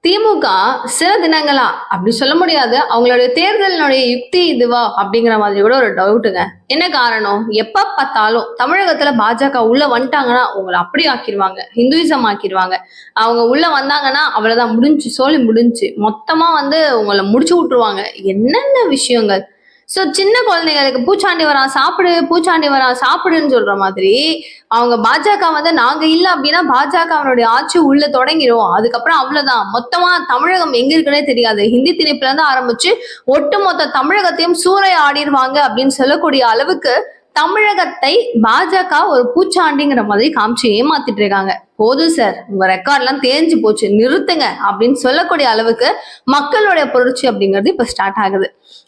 திமுக சில தினங்களா அப்படி சொல்ல முடியாது. அவங்களுடைய தேர்தலினுடைய யுக்தி இதுவா? அப்படிங்கிற மாதிரி கூட ஒரு டவுட்டுங்க. என்ன காரணம்? எப்ப பார்த்தாலும் தமிழகத்துல பாஜக உள்ள வந்துட்டாங்கன்னா, உங்கள அப்படி ஆக்கிருவாங்க. ஹிந்துயிசம் ஆக்கிருவாங்க. அவங்க உள்ள வந்தாங்கன்னா, அவ்வளவுதான் முடிஞ்சுச்சு. சோலி முடிஞ்சுச்சு. மொத்தமா வந்து உங்கள முடிச்சு விட்டுருவாங்க. என்னென்ன விஷயங்கள். சின்ன குழந்தைங்களுக்கு பூச்சாண்டி வரான் சாப்பிடு, பூச்சாண்டி வரான் சாப்பிடுன்னு சொல்ற மாதிரி, அவங்க பாஜக வந்து நாங்க இல்ல அப்படின்னா பாஜகவினுடைய ஆட்சி உள்ள தொடங்கிரும். அதுக்கப்புறம் அவ்வளவுதான். மொத்தமா தமிழகம் எங்க இருக்குன்னே தெரியாது. ஹிந்தி திணிப்புல இருந்து ஆரம்பிச்சு ஒட்டுமொத்த தமிழகத்தையும் சூறையாடிருவாங்க அப்படின்னு சொல்லக்கூடிய அளவுக்கு தமிழகத்தை பாஜக ஒரு பூச்சாண்டிங்கிற மாதிரி காமிச்சு ஏமாத்திட்டு இருக்காங்க. போதும் சார், உங்க ரெக்கார்ட் எல்லாம் தேஞ்சு போச்சு, நிறுத்துங்க அப்படின்னு சொல்லக்கூடிய அளவுக்கு மக்களுடைய புரட்சி அப்படிங்கிறது இப்ப ஸ்டார்ட் ஆகுது.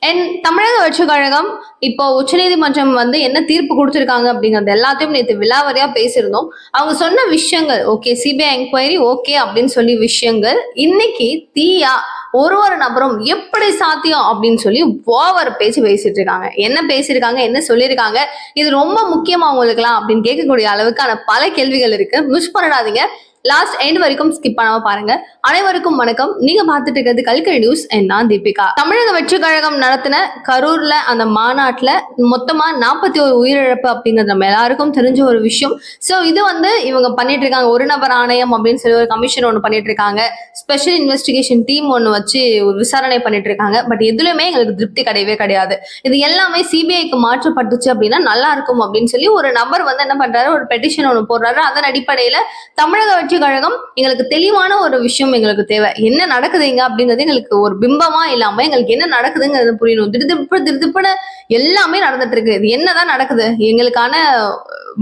அண்ட் தமிழக வெற்றி கழகம் இப்போ உச்சநீதிமன்றம் வந்து என்ன தீர்ப்பு கொடுத்திருக்காங்க அப்படிங்கறது எல்லாத்தையும் நேற்று விலாவரியா பேசியிருந்தோம். அவங்க சொன்ன விஷயங்கள் ஓகே, சிபிஐ என்கொயரி ஓகே அப்படின்னு சொல்லி விஷயங்கள் இன்னைக்கு தீயா ஒரு நபரும் எப்படி சாத்தியம் அப்படின்னு சொல்லி ஓவர் பேச்சு பேசிட்டு இருக்காங்க. என்ன பேசியிருக்காங்க, என்ன சொல்லியிருக்காங்க, இது ரொம்ப முக்கியமா உங்களுக்குலாம் அப்படின்னு கேட்கக்கூடிய அளவுக்கான பல கேள்விகள் இருக்கு. மிஸ் பண்ணிடாதீங்க. லாஸ்ட் எண்ட் வரைக்கும் ஸ்கிப் பண்ணாம பாருங்க. அனைவருக்கும் வணக்கம். நீங்க பார்த்துட்டு இருக்கிறது கல்கரி நியூஸ். நான் தீபிகா. தமிழக வெற்றி கழகம் நடத்தின கரூர்ல அந்த மாநாட்டுல மொத்தமா 41 உயிரிழப்பு அப்படிங்கிறது நம்ம எல்லாருக்கும் தெரிஞ்ச ஒரு விஷயம். சோ இது வந்து இவங்க பண்ணிட்டு இருக்காங்க. ஒரு நபர் ஆணையம் அப்படின்னு சொல்லி ஒரு கமிஷன் ஒண்ணு பண்ணிட்டு இருக்காங்க. ஸ்பெஷல் இன்வெஸ்டிகேஷன் டீம் ஒண்ணு வச்சு ஒரு விசாரணை பண்ணிட்டு இருக்காங்க. பட் எதுலயுமே எங்களுக்கு திருப்தி கிடையவே கிடையாது. இது எல்லாமே சிபிஐக்கு மாற்றப்பட்டுச்சு அப்படின்னா நல்லா இருக்கும் அப்படின்னு சொல்லி ஒரு நபர் வந்து என்ன பண்றாரு, ஒரு பெட்டிஷன் ஒண்ணு போடுறாரு. அதன் அடிப்படையில தமிழக வெற்றி கழகம் எங்களுக்கு தெளிவான ஒரு விஷயம் எங்களுக்கு தேவை. என்ன நடக்குதுங்க அப்படிங்கிறது எங்களுக்கு ஒரு பிம்பமா இல்லாம எங்களுக்கு என்ன நடக்குதுங்கிறது புரியணும். திருதிப்புன்னு எல்லாமே நடந்துட்டு இருக்கு. இது என்னதான் நடக்குது? எங்களுக்கான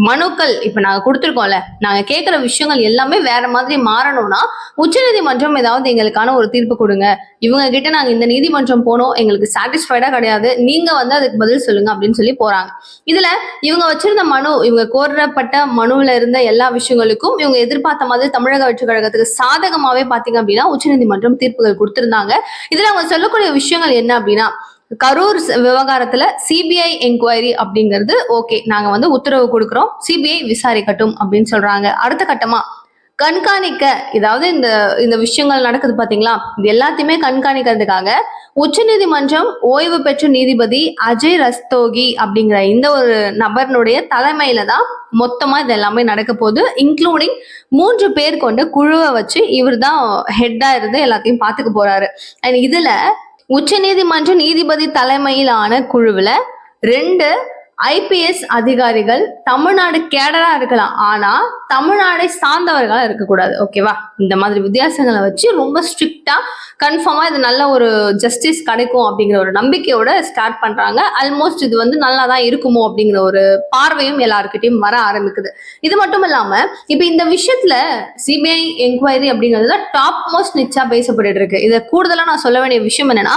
மனுக்கள் இப்ப நாங்க கொடுத்துருக்கோம்ல, நாங்க கேட்கிற விஷயங்கள் எல்லாமே வேற மாதிரி மாறணும்னா உச்சநீதிமன்றம் ஏதாவது எங்களுக்கான ஒரு தீர்ப்பு கொடுங்க. இவங்க கிட்ட நாங்க இந்த நீதிமன்றம் போனோம், எங்களுக்கு சாட்டிஸ்ஃபைடா கிடையாது, நீங்க வந்து அதுக்கு பதில் சொல்லுங்க அப்படின்னு சொல்லி போறாங்க. இதுல இவங்க வச்சிருந்த மனு, இவங்க கோரப்பட்ட மனுவில இருந்த எல்லா விஷயங்களுக்கும் இவங்க எதிர்பார்த்த மாதிரி தமிழக வெற்றி கழகத்துக்கு சாதகமாவே பாத்தீங்க அப்படின்னா உச்சநீதிமன்றம் தீர்ப்புகள் கொடுத்திருந்தாங்க. இதுல அவங்க சொல்லக்கூடிய விஷயங்கள் என்ன அப்படின்னா, கரூர் விவகாரத்துல சிபிஐ என்கொயரி அப்படிங்கிறது ஓகே, நாங்க வந்து உத்தரவு கொடுக்கிறோம், சிபிஐ விசாரிக்கட்டும் அப்படின்னு சொல்றாங்க. அடுத்த கட்டமா கண்காணிக்க, இதாவது இந்த இந்த விஷயங்கள் நடக்குது பாத்தீங்களா, இது எல்லாத்தையுமே கண்காணிக்கிறதுக்காக உச்சநீதிமன்றம் ஓய்வு பெற்ற நீதிபதி அஜய் ரஸ்தோகி அப்படிங்கிற இந்த ஒரு நபர்னுடைய தலைமையில தான் மொத்தமா இது எல்லாமே நடக்க போகுது. இன்க்ளூடிங் 3 பேர் கொண்ட குழுவை வச்சு இவர் தான் ஹெட்டா இருந்து எல்லாத்தையும் பாத்துக்க போறாரு. அண்ட் இதுல உச்ச நீதிமன்ற நீதிபதி தலைமையிலான குழுவுல 2 ஐபிஎஸ் அதிகாரிகள் தமிழ்நாடு கேடரா இருக்கலாம், ஆனா தமிழ்நாடை சார்ந்தவர்களா இருக்கக்கூடாது. ஓகேவா? இந்த மாதிரி வித்தியாசங்களை வச்சு ரொம்ப ஸ்ட்ரிக்டா கன்ஃபார்மா இது நல்ல ஒரு ஜஸ்டிஸ் கிடைக்கும் அப்படிங்கிற ஒரு நம்பிக்கையோட ஸ்டார்ட் பண்றாங்க. ஆல்மோஸ்ட் இது வந்து நல்லா தான் இருக்குமோ அப்படிங்கிற ஒரு பார்வையும் எல்லாருக்கிட்டையும் வர ஆரம்பிக்குது. இது மட்டும் இல்லாம இப்ப இந்த விஷயத்துல சிபிஐ என்கொயரி அப்படிங்கிறது டாப் மோஸ்ட் நிச்சா பேசப்பட்டு இருக்கு. இதை கூடுதலா நான் சொல்ல வேண்டிய விஷயம் என்னன்னா,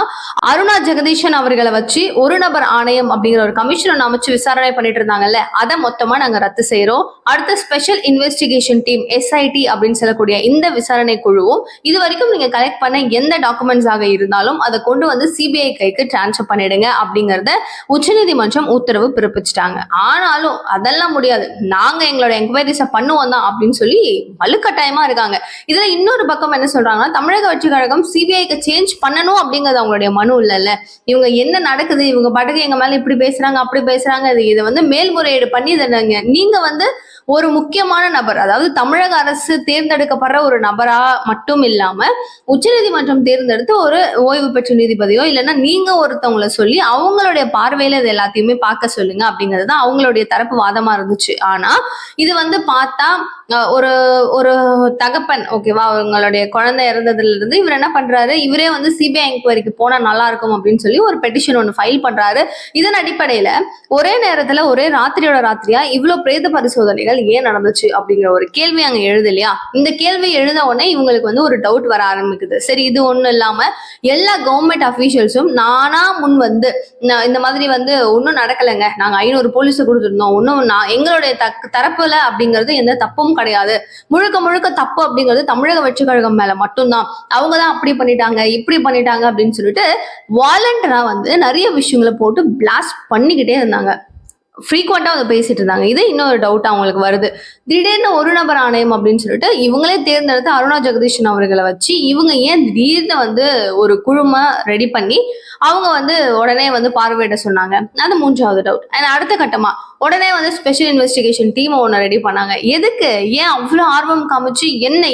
அருணா ஜெகதீஷன் அவர்களை வச்சு ஒரு நபர் ஆணையம் அப்படிங்கிற ஒரு கமிஷன் அமைச்சு விசாரணை பண்ணிட்டு இருந்தாங்கல்ல, அதை மொத்தமா நாங்க ரத்து செய்யறோம். அடுத்த ஸ்பெஷல் இன்வெஸ்டிகேஷன் டீம் எஸ்ஐடி அப்படின்னு சொல்லக்கூடிய இந்த விசாரணை குழுவும் இது வரைக்கும் நீங்க கலெக்ட் பண்ண எந்த டாக்குமெண்ட்ஸ் ஆக இருந்தாலும் அதை கொண்டு வந்து சிபிஐ கைக்கு டிரான்ஸ்ஃபர் பண்ணிடுங்க அப்படிங்கறத உச்சநீதிமன்றம் உத்தரவு பிறப்பிச்சிட்டாங்க. ஆனாலும் அதெல்லாம் முடியாது, நாங்க எங்களோட என்கொயரிஸை பண்ணுவோம் தான் அப்படின்னு சொல்லி வலுக்கட்டாயமா இருக்காங்க. இதுல இன்னொரு பக்கம் என்ன சொல்றாங்கன்னா, தமிழக வெற்றி கழகம் சிபிஐக்கு சேஞ்ச் பண்ணணும் அப்படிங்கிறது அவங்களுடைய மனு இல்லைல்ல. இவங்க என்ன நடக்குது, இவங்க பாட்டுக்கு எங்க மேல இப்படி பேசுறாங்க அப்படி பேசுறாங்க, இதை வந்து மேல்முறையீடு பண்ணி நீங்க வந்து ஒரு முக்கியமான நபர், அதாவது தமிழக அரசு தேர்ந்தெடுக்கப்படுற ஒரு நபரா மட்டும் இல்லாம உச்சநீதிமன்றம் தேர்ந்தெடுத்து ஒரு ஓய்வு பெற்ற நீதிபதியோ இல்லைன்னா நீங்க ஒருத்தவங்களை சொல்லி அவங்களுடைய பார்வையில இது எல்லாத்தையுமே பார்க்க சொல்லுங்க அப்படிங்கிறது அவங்களுடைய தரப்பு வாதமா இருந்துச்சு. ஆனா இது வந்து பார்த்தா ஒரு ஒரு தகப்பன், ஓகேவா, அவங்களுடைய குழந்தை இறந்ததுல இருந்து இவர் என்ன பண்றாரு, இவரே வந்து சிபிஐ என்கொயரிக்கு போனா நல்லா இருக்கும் அப்படின்னு சொல்லி ஒரு பெட்டிஷன் ஒன்று ஃபைல் பண்றாரு. இதன் அடிப்படையில ஒரே நேரத்துல ஒரே ராத்திரியோட ராத்திரியா இவ்வளவு பிரேத பரிசோதனைகள் ஏன் நடந்துச்சு அப்படிங்கிற ஒரு கேள்வி அங்க எழுது இல்லையா. இந்த கேள்வி எழுத உடனே இவங்களுக்கு வந்து ஒரு டவுட் வர ஆரம்பிக்குது. சரி, இது ஒண்ணும் இல்லாம எல்லா கவர்மெண்ட் அபிஷியல்ஸும் நானா முன் வந்து இந்த மாதிரி வந்து ஒன்னும் நடக்கலைங்க, நாங்க 500 போலீஸ் கொடுத்துருந்தோம், ஒன்னும் எங்களுடைய தரப்புல அப்படிங்கிறது எந்த தப்பும் கிடையாது, முழுக்க முழுக்க தப்பு அப்படிங்கிறது தமிழக வெற்றி கழகம் மேல மட்டும்தான், அவங்கதான் அப்படி பண்ணிட்டாங்க இப்படி பண்ணிட்டாங்க அப்படின்னு சொல்லிட்டு வாலண்டரா வந்து நிறைய விஷயங்களை போட்டு பிளாஸ்ட் பண்ணிக்கிட்டே இருந்தாங்க. ஃப்ரீக்வெண்டா வந்து பேசிட்டு இருந்தாங்க. இது இன்னொரு டவுட் அவங்களுக்கு வருது. திடீர்னு ஒரு நபர் ஆணையம் அப்படின்னு சொல்லிட்டு இவங்களே தேர்ந்தெடுத்து அருணா ஜெகதீஷன் அவர்களை வச்சு இவங்க ஏன் திடீர்னு வந்து ஒரு குழும ரெடி பண்ணி அவங்க வந்து உடனே வந்து பார்வையிட சொன்னாங்க. அது 3வது டவுட். அண்ட் அடுத்த கட்டமா உடனே வந்து ஸ்பெஷல் இன்வெஸ்டிகேஷன் டீம் ஒன்று ரெடி பண்ணாங்க. எதுக்கு? ஏன் அவ்வளோ ஆர்வம் காமிச்சு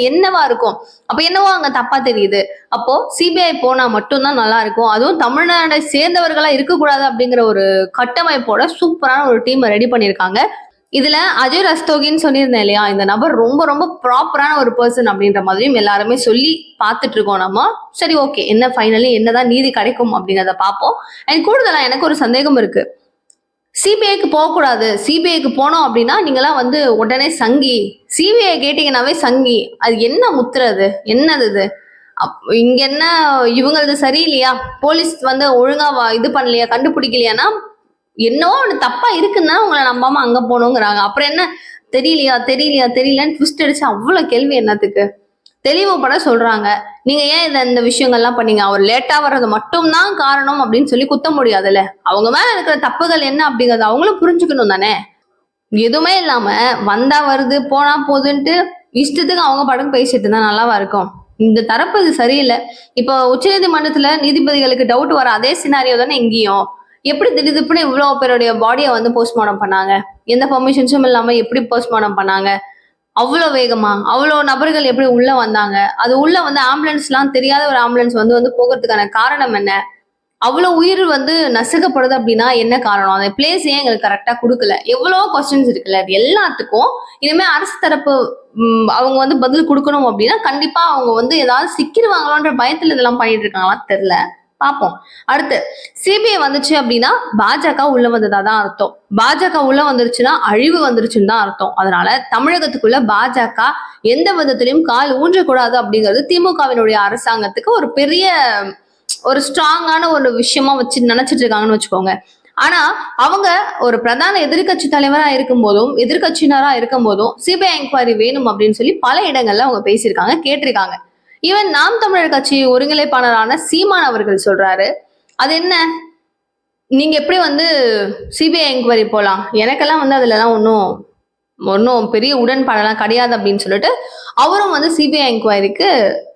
என்னவா இருக்கும்? அப்ப என்னவோ அங்க தப்பா தெரியுது. அப்போ சிபிஐ போனா மட்டும்தான் நல்லா இருக்கும். அதுவும் தமிழ்நாடை சேர்ந்தவர்களா இருக்கக்கூடாது அப்படிங்கிற ஒரு கட்டமைப்போட சூப்பரான ஒரு டீம் ரெடி பண்ணியிருக்காங்க. இதுல அஜய் ரஸ்தோகின்னு சொல்லியிருந்தேன் இல்லையா, இந்த நபர் ரொம்ப ரொம்ப ப்ராப்பரான ஒரு பர்சன் அப்படின்ற மாதிரியும் எல்லாருமே சொல்லி பார்த்துட்டு இருக்கோம் நம்ம. சரி, ஓகே, என்ன ஃபைனலி என்னதான் நீதி கிடைக்கும் அப்படிங்கிறத பார்ப்போம். அண்ட் கூடுதலா எனக்கு ஒரு சந்தேகம் இருக்கு. சிபிஐக்கு போகக்கூடாது, சிபிஐக்கு போனோம் அப்படின்னா நீங்களாம் வந்து உடனே சங்கி, சிபிஐ கேட்டீங்கன்னாவே சங்கி, அது என்ன முத்துறது, என்னது இது? இங்க என்ன இவங்களது சரியில்லையா, போலீஸ் வந்து ஒழுங்கா இது பண்ணலையா, கண்டுபிடிக்கலையானா என்னவோ ஒண்ணு தப்பா இருக்குன்னா உங்களை நம்பாம அங்க போகணுங்கிறாங்க. அப்புறம் என்ன தெரியலன்னு ட்விஸ்ட் அடிச்சு அவ்வளவு கேள்வி என்னத்துக்கு? தெளிவுபட சொல்றாங்க. நீங்க ஏன் இந்த விஷயங்கள்லாம் பண்ணீங்க, அவர் லேட்டா வர்றது மட்டும்தான் காரணம் அப்படின்னு சொல்லி குத்த முடியாதுல்ல. அவங்க மேல இருக்கிற தப்புகள் என்ன அப்படிங்கறத அவங்களும் புரிஞ்சுக்கணும் தானே. எதுவுமே இல்லாம வந்தா வருது போனா போகுதுன்ட்டு இஷ்டத்துக்கு அவங்க படம் பேசிட்டு இருந்தா நல்லாவா இருக்கும்? இந்த தரப்பு இது சரியில்லை. இப்போ உச்சநீதிமன்றத்துல நீதிபதிகளுக்கு டவுட் வர அதே சினாரியோ தானே இங்கேயும். எப்படி திடீர்னு இவ்வளவு பேருடைய பாடியை வந்து போஸ்ட்மார்டம் பண்ணாங்க? எந்த பெர்மிஷன்ஸும் இல்லாம எப்படி போஸ்ட்மார்டம் பண்ணாங்க? அவ்வளவு வேகமா அவ்வளவு நபர்கள் எப்படி உள்ள வந்தாங்க? அது உள்ள வந்து ஆம்புலன்ஸ் எல்லாம் தெரியாத ஒரு ஆம்புலன்ஸ் வந்து போகிறதுக்கான காரணம் என்ன? அவ்வளவு உயிர் வந்து நசுக்கப்படுது அப்படின்னா என்ன காரணம்? அந்த பிளேஸ் ஏன் எங்களுக்கு கரெக்டா கொடுக்கல? எவ்வளவோ கொஸ்டின்ஸ் இருக்குல்ல. அது எல்லாத்துக்கும் இனிமே அரசு தரப்பு அவங்க வந்து பதில் கொடுக்கணும் அப்படின்னா கண்டிப்பா அவங்க வந்து ஏதாவது சிக்கிடுவாங்களோன்ற பயத்துல இதெல்லாம் பண்ணிட்டு இருக்காங்களா தெரியல. பார்ப்போம். அடுத்து சிபிஐ வந்துச்சு அப்படின்னா பாஜக உள்ள வந்ததா தான் அர்த்தம். பாஜக உள்ள வந்துருச்சுன்னா அழிவு வந்துருச்சுன்னு தான் அர்த்தம். அதனால தமிழகத்துக்குள்ள பாஜக எந்த விதத்திலையும் கால் ஊன்றக்கூடாது அப்படிங்கிறது திமுகவினுடைய அரசாங்கத்துக்கு ஒரு பெரிய ஒரு ஸ்ட்ராங்கான ஒரு விஷயமா வச்சு நினைச்சிட்டு இருக்காங்கன்னு வச்சுக்கோங்க. ஆனா அவங்க ஒரு பிரதான எதிர்கட்சி தலைவரா இருக்கும் போதும் எதிர்கட்சியினரா இருக்கும் போதும் சிபிஐ என்கொயரி வேணும் அப்படின்னு சொல்லி பல இடங்கள்ல அவங்க பேசியிருக்காங்க, கேட்டிருக்காங்க. ஈவன் நாம் தமிழர் கட்சி ஒருங்கிணைப்பாளரான சீமான் அவர்கள் சொல்றாரு, அது என்ன நீங்க எப்படி வந்து சிபிஐ என்கொயரி போலாம், எனக்கெல்லாம் வந்து அதுல எல்லாம் ஒன்னும் பெரிய உடன்பாடெல்லாம் கிடையாது அப்படின்னு சொல்லிட்டு அவரும் வந்து சிபிஐ என்கொயரிக்கு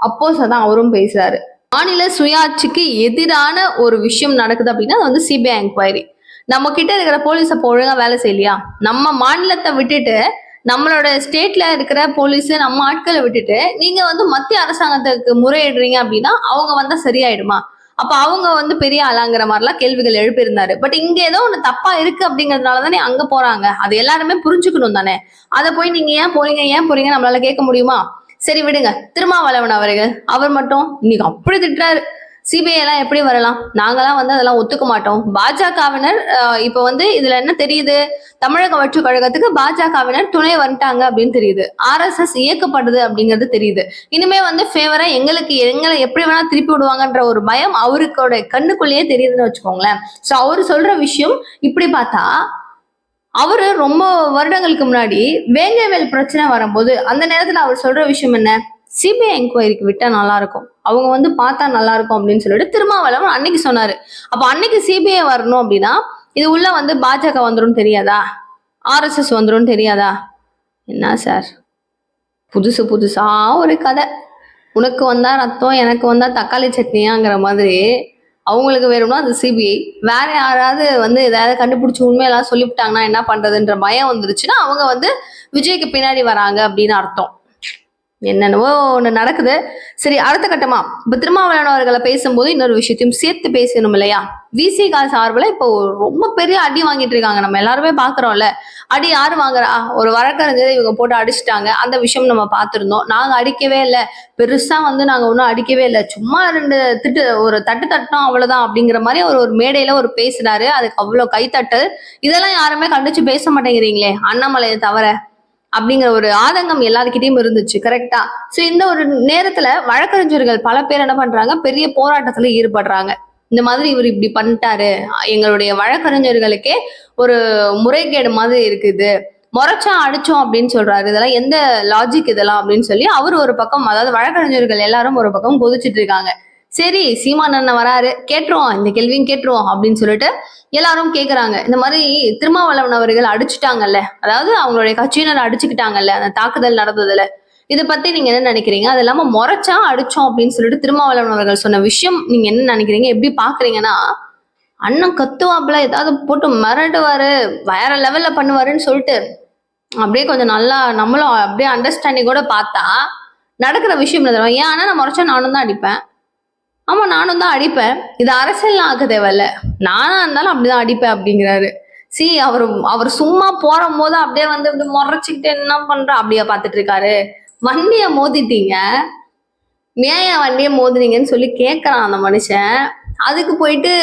அப்போஸா தான் அவரும் பேசுறாரு. மாநில சுயாட்சிக்கு எதிரான ஒரு விஷயம் நடக்குது அப்படின்னா அது வந்து சிபிஐ என்கொயரி. நம்ம கிட்ட இருக்கிற போலீஸ் அப்போ ஒழுங்கா வேலை செய்யலையா? நம்ம மாநிலத்தை விட்டுட்டு நம்மளோட ஸ்டேட்ல இருக்கிற போலீஸ் நம்ம ஆட்களை விட்டுட்டு நீங்க வந்து மத்திய அரசாங்கத்துக்கு முறையிடுறீங்க அப்படின்னா அவங்க வந்தா சரியாயிடுமா? அப்ப அவங்க வந்து பெரிய ஆளாங்கிற மாதிரிலாம் கேள்விகள் எழுப்பியிருந்தாரு. பட் இங்க ஏதோ ஒண்ணு தப்பா இருக்கு அப்படிங்கறதுனாலதானே அங்க போறாங்க. அது எல்லாருமே புரிஞ்சுக்கணும் தானே. அதை போய் நீங்க ஏன் போறீங்க நம்மளால கேட்க முடியுமா? சரி விடுங்க. திருமாவளவன் அவர்கள் அவர் மட்டும் இன்னைக்கு அப்படி திட்டுறாரு, சிபிஐ எல்லாம் எப்படி வரலாம், நாங்கெல்லாம் வந்து அதெல்லாம் ஒத்துக்க மாட்டோம். பாஜகவினர் இப்ப வந்து இதுல என்ன தெரியுது, தமிழக வெற்றி கழகத்துக்கு பாஜகவினர் துணை வந்துட்டாங்க அப்படின்னு தெரியுது. RSS இயக்கப்படுது அப்படிங்கிறது தெரியுது. இனிமே வந்து ஃபேவரா எங்களை எப்படி வேணா திருப்பி விடுவாங்கன்ற ஒரு பயம் அவருக்கோட கண்ணுக்குள்ளேயே தெரியுதுன்னு வச்சுக்கோங்களேன். சோ அவரு சொல்ற விஷயம் இப்படி பார்த்தா அவரு ரொம்ப வருடங்களுக்கு முன்னாடி வேங்கவேல் பிரச்சனை வரும்போது அந்த நேரத்துல அவர் சொல்ற விஷயம் என்ன, சிபிஐ என்கொயரிக்கு விட்டா நல்லா இருக்கும், அவங்க வந்து பார்த்தா நல்லா இருக்கும் அப்படின்னு சொல்லிட்டு திருமாவளவன் அன்னைக்கு சொன்னாரு. அப்ப அன்னைக்கு சிபிஐ வரணும் அப்படின்னா இது உள்ள வந்து பாஜக வந்துரும் தெரியாதா, RSS வந்துரும் தெரியாதா? என்ன சார் புதுசா ஒரு கதை. உனக்கு வந்தா ரத்தம் எனக்கு வந்தா தக்காளி சட்னியாங்கிற மாதிரி அவங்களுக்கு வேணும்னா அது சிபிஐ, வேற யாராவது வந்து ஏதாவது கண்டுபிடிச்சி உண்மையெல்லாம் சொல்லிவிட்டாங்கன்னா என்ன பண்றதுன்ற பயம் வந்துருச்சுன்னா அவங்க வந்து விஜய்க்கு பின்னாடி வராங்க அப்படின்னு அர்த்தம். என்னென்னவோ ஒண்ணு நடக்குது. சரி, அடுத்த கட்டமா இப்ப திருமாவளவன் அவர்களை பேசும்போது இன்னொரு விஷயத்தையும் சேர்த்து பேசணும் இல்லையா? விசிகா சார்பில் இப்போ ரொம்ப பெரிய அடி வாங்கிட்டு இருக்காங்க, நம்ம எல்லாருமே பாக்குறோம்ல. அடி யாரு வாங்குறா? ஒரு வழக்கறிஞரை இவங்க போட்டு அடிச்சுட்டாங்க. அந்த விஷயம் நம்ம பார்த்திருந்தோம். நாங்க அடிக்கவே இல்லை, பெருசா வந்து நாங்க ஒன்றும் அடிக்கவே இல்லை, சும்மா 2 ஒரு தட்டு தட்டோம் அவ்வளவுதான் அப்படிங்கிற மாதிரி ஒரு மேடையில ஒரு பேசுறாரு. அதுக்கு அவ்வளவு கைத்தட்டல். இதெல்லாம் யாருமே கண்டிச்சு பேச மாட்டேங்கிறீங்களே அண்ணாமலையை தவிர அப்படிங்கிற ஒரு ஆதங்கம் எல்லாருக்கிட்டையும் இருந்துச்சு. கரெக்டா? சோ இந்த ஒரு நேரத்துல வழக்கறிஞர்கள் பல பேர் என்ன பண்றாங்க, பெரிய போராட்டத்துல ஈடுபடுறாங்க. இந்த மாதிரி இவர் இப்படி பண்ணிட்டாரு, எங்களுடைய வழக்கறிஞர்களுக்கே ஒரு முறைகேடு மாதிரி இருக்குது, முறைச்சா அடிச்சோம் அப்படின்னு சொல்றாரு, இதெல்லாம் எந்த லாஜிக் இதெல்லாம் அப்படின்னு சொல்லி அவர் ஒரு பக்கம், அதாவது வழக்கறிஞர்கள் எல்லாரும் ஒரு பக்கம் கொதிச்சுட்டு இருக்காங்க. சரி சீமான் அண்ணன் வராரு, கேட்டுருவோம், இந்த கேள்வியும் கேட்டுருவோம் அப்படின்னு சொல்லிட்டு எல்லாரும் கேக்குறாங்க. இந்த மாதிரி திருமாவளவன் அவர்கள் அடிச்சுட்டாங்கல்ல, அதாவது அவங்களுடைய கட்சியினர் அடிச்சுக்கிட்டாங்கல்ல அந்த தாக்குதல் நடந்ததுல, இதை பத்தி நீங்க என்ன நினைக்கிறீங்க? அது இல்லாம முறைச்சா அடிச்சோம் அப்படின்னு சொல்லிட்டு திருமாவளவன் அவர்கள் சொன்ன விஷயம் நீங்க என்ன நினைக்கிறீங்க? எப்படி பாக்குறீங்கன்னா, அண்ணன் கத்துவாப்புல, ஏதாவது போட்டு மிரட்டுவாரு, வேற லெவல்ல பண்ணுவாருன்னு சொல்லிட்டு அப்படியே கொஞ்சம் நல்லா நம்மளும் அப்படியே அண்டர்ஸ்டாண்டிங்கோட பார்த்தா நடக்கிற விஷயம் இல்லை. ஏன் ஆனா நான் முறைச்சா நானும் தான் அடிப்பேன். ஆமா நானும் தான் அடிப்பேன். இது அரசியல் ஆக்க தேவையில்ல, நானா இருந்தாலும் அப்படிதான் அடிப்பேன் அப்படிங்கிறாரு. அவர் அவர் சும்மா போற போது அப்படியே வந்து இப்படி முறைச்சுக்கிட்டு என்ன பண்ற அப்படியே பார்த்துட்டு இருக்காரு. வண்டிய மோதிட்டீங்க, ஏன் வண்டிய மோதுனீங்கன்னு சொல்லி கேட்கறான் அந்த மனுஷன். அதுக்கு போயிட்டு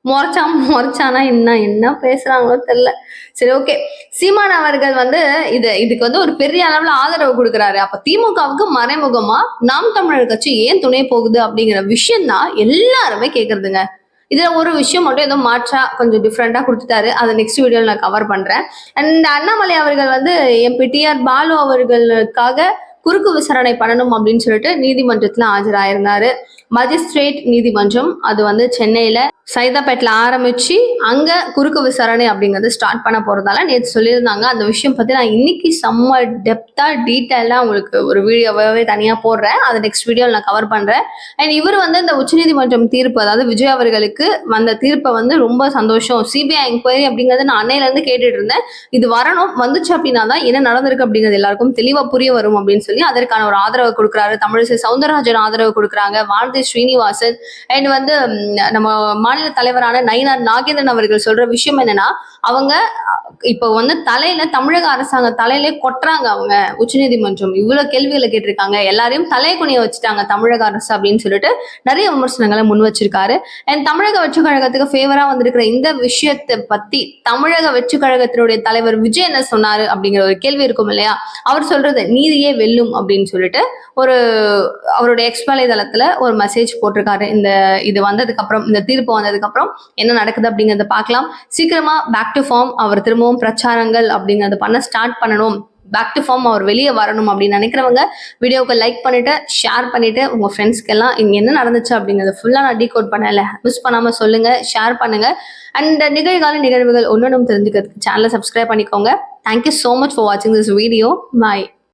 முறைச்சானா என்ன பேசுறாங்களோ தெரியல. சரி, ஓகே. சீமான் அவர்கள் வந்து இதுக்கு வந்து ஒரு பெரிய அளவுல ஆதரவு கொடுக்குறாரு. அப்ப திமுகவுக்கு மறைமுகமா நாம் தமிழர் கட்சி ஏன் துணை போகுது அப்படிங்கிற விஷயம் தான் எல்லாருமே கேக்குறதுங்க. இதுல ஒரு விஷயம் மட்டும் ஏதோ மாற்றா கொஞ்சம் டிஃப்ரெண்டா கொடுத்துட்டாரு. அதை நெக்ஸ்ட் வீடியோல நான் கவர் பண்றேன். அண்ட் அண்ணாமலை அவர்கள் வந்து எம்பி டிஆர் பாலு அவர்களுக்காக குறுக்கு விசாரணை பண்ணணும் அப்படின்னு சொல்லிட்டு நீதிமன்றத்துல ஆஜராயிருந்தாரு. மஜிஸ்ட்ரேட் நீதிமன்றம், அது வந்து சென்னையில சைதாப்பேட்டில் ஆரம்பிச்சு அங்க குறுக்கு விசாரணை அப்படிங்கறது ஸ்டார்ட் பண்ண போறதால நேற்று சொல்லியிருந்தாங்க. அந்த விஷயம் பத்தி நான் இன்னைக்கு செம்ம டெப்தா டீட்டெயிலா உங்களுக்கு ஒரு வீடியோவே தனியா போடுறேன். அதை நெக்ஸ்ட் வீடியோவில் நான் கவர் பண்றேன். அண்ட் இவர் வந்து இந்த உச்சநீதிமன்றம் தீர்ப்பு, அதாவது விஜய் அவர்களுக்கு வந்த தீர்ப்பை வந்து ரொம்ப சந்தோஷம், சிபிஐ என்கொயரி அப்படிங்கறது நான் அன்னையில இருந்து கேட்டுட்டு இருந்தேன், இது வரணும், வந்துச்சு அப்படின்னா தான் என்ன நடந்திருக்கு அப்படிங்கிறது எல்லாருக்கும் தெளிவா புரிய வரும் அப்படின்னு சொல்லி அதற்கான ஒரு ஆதரவு கொடுக்குறாரு. தமிழிசை சவுந்தரராஜன் ஆதரவு கொடுக்குறாங்க, வானதி ஸ்ரீனிவாசன் அண்ட் வந்து நம்ம மாநில தலைவரான நயினார் நாகேந்திரன் அவர்கள் சொல்ற விஷயம் என்னன்னா, அவங்க இப்ப வந்து தலையில தமிழக அரசாங்க தலையிலே கொட்டுறாங்க. அவங்க உச்சநீதிமன்றம் இவ்வளவு கேள்விகளை கேட்டிருக்காங்க, எல்லாரையும் தலை குனிய வச்சுட்டாங்க தமிழக அரசு அப்படின்னு சொல்லிட்டு நிறைய விமர்சனங்களை முன் வச்சிருக்காரு. அண்ட் தமிழக வெற்றி கழகத்துக்கு ஃபேவரா வந்திருக்கிற இந்த விஷயத்தை பத்தி தமிழக வெற்றி கழகத்தினுடைய தலைவர் விஜய் என்ன சொன்னாரு அப்படிங்கிற ஒரு கேள்வி இருக்கும் இல்லையா? அவர் சொல்றது நீதியே வெல்லும் அப்படின்னு சொல்லிட்டு ஒரு அவருடைய எக்ஸ் வலைதளத்துல ஒரு மெசேஜ் போட்டிருக்காரு. இது வந்ததுக்கு அப்புறம், இந்த தீர்ப்பு வந்ததுக்கு அப்புறம் என்ன நடக்குது அப்படிங்கறத பார்க்கலாம். சீக்கிரமா பேக் டு ஃபார்ம் அவர் திரும்பவும் பிரச்சாரங்கள் அப்படிங்கறது பண்ண ஸ்டார்ட் பண்ணணும், பேக் டு ஃபார்ம் அவர் வெளியே வரணும் அப்படின்னு நினைக்கிறவங்க வீடியோவுக்கு லைக் பண்ணிட்டு ஷேர் பண்ணிட்டு உங்க ஃப்ரெண்ட்ஸ்க்கு எல்லாம் இங்க என்ன நடந்துச்சு அப்படிங்கறத ஃபுல்லா நான் டீகோட் பண்ணல, மிஸ் பண்ணாம சொல்லுங்க, ஷேர் பண்ணுங்க. அண்ட் நிகழ்கால நிகழ்வுகள் ஒன்னொன்னும் தெரிஞ்சுக்கிறதுக்கு சேனலை சப்ஸ்கிரைப் பண்ணிக்கோங்க. Thank you so much for watching this video. Bye.